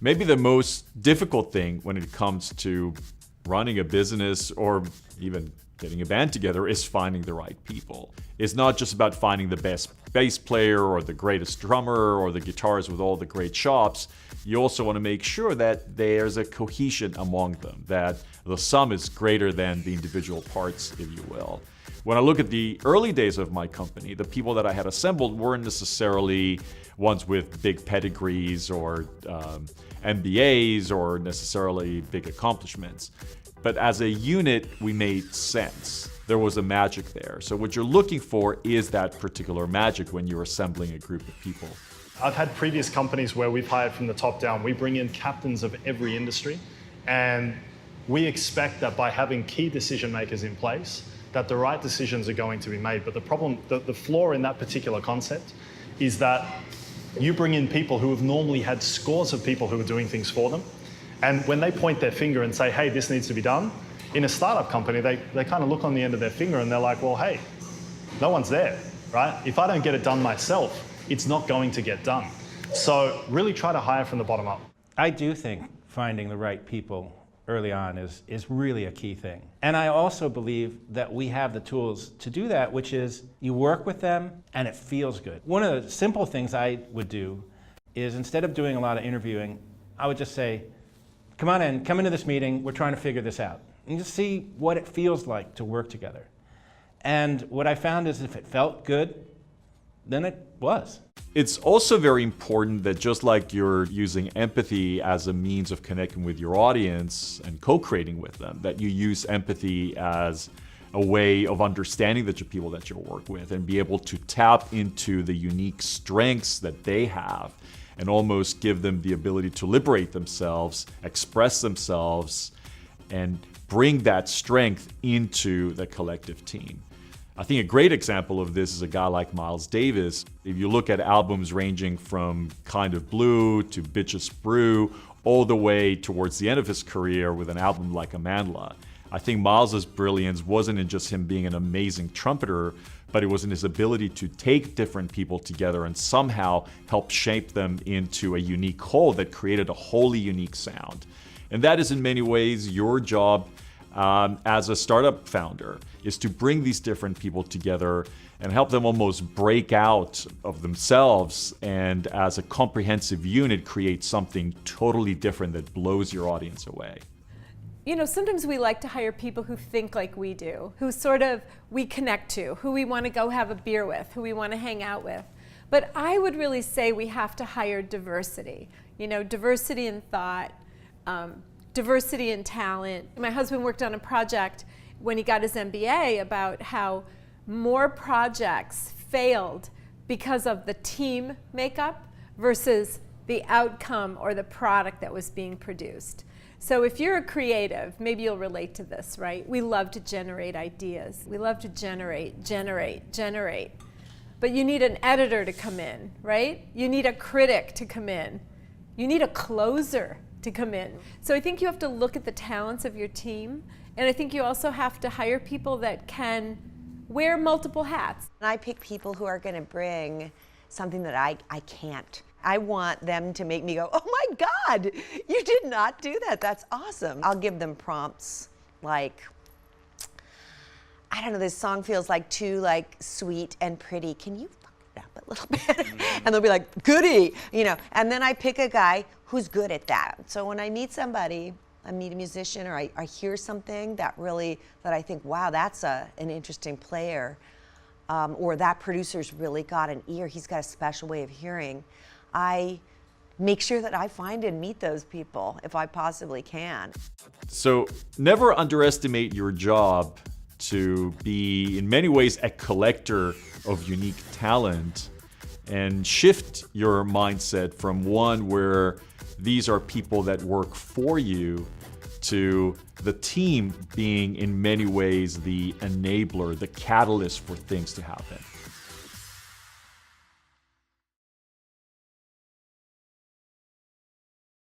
Maybe the most difficult thing when it comes to running a business or even getting a band together is finding the right people. It's not just about finding the best bass player or the greatest drummer or the guitarist with all the great chops. You also want to make sure that there's a cohesion among them, that the sum is greater than the individual parts, if you will. When I look at the early days of my company, the people that I had assembled weren't necessarily ones with big pedigrees or MBAs or necessarily big accomplishments. But as a unit, we made sense. There was a magic there. So what you're looking for is that particular magic when you're assembling a group of people. I've had previous companies where we've hired from the top down. We bring in captains of every industry, and we expect that by having key decision makers in place, that the right decisions are going to be made. But the problem, the flaw in that particular concept is that you bring in people who have normally had scores of people who are doing things for them. And when they point their finger and say, hey, this needs to be done, in a startup company, they kind of look on the end of their finger and they're like, well, hey, no one's there, right? If I don't get it done myself, it's not going to get done. So really try to hire from the bottom up. I do think finding the right people early on is really a key thing. And I also believe that we have the tools to do that, which is you work with them and it feels good. One of the simple things I would do is instead of doing a lot of interviewing, I would just say, come on in, come into this meeting, we're trying to figure this out. And just see what it feels like to work together. And what I found is if it felt good, then it was. It's also very important that just like you're using empathy as a means of connecting with your audience and co-creating with them, that you use empathy as a way of understanding the people that you work with and be able to tap into the unique strengths that they have and almost give them the ability to liberate themselves, express themselves, and bring that strength into the collective team. I think a great example of this is a guy like Miles Davis. If you look at albums ranging from Kind of Blue to Bitches Brew, all the way towards the end of his career with an album like Amandla, I think Miles's brilliance wasn't in just him being an amazing trumpeter, but it was in his ability to take different people together and somehow help shape them into a unique whole that created a wholly unique sound. And that is in many ways your job as a startup founder, is to bring these different people together and help them almost break out of themselves and as a comprehensive unit create something totally different that blows your audience away. You know, sometimes we like to hire people who think like we do, who we connect to, who we want to go have a beer with, who we want to hang out with. But I would really say we have to hire diversity. You know, diversity in thought, diversity in talent. My husband worked on a project when he got his MBA about how more projects failed because of the team makeup versus the outcome or the product that was being produced. So if you're a creative, maybe you'll relate to this, right? We love to generate ideas. We love to generate. But you need an editor to come in, right? You need a critic to come in. You need a closer to come in. So I think you have to look at the talents of your team, and I think you also have to hire people that can wear multiple hats. I pick people who are going to bring something that I can't. I want them to make me go, oh my God, you did not do that. That's awesome. I'll give them prompts like, I don't know, this song feels like too sweet and pretty. Can you fuck it up a little bit? And they'll be like, goody, you know. And then I pick a guy who's good at that. So when I meet somebody, I meet a musician or I hear something that I think, wow, that's an interesting player, or that producer's really got an ear, he's got a special way of hearing, I make sure that I find and meet those people if I possibly can. So never underestimate your job to be, in many ways, a collector of unique talent, and shift your mindset from one where these are people that work for you to the team being in many ways the enabler, the catalyst for things to happen.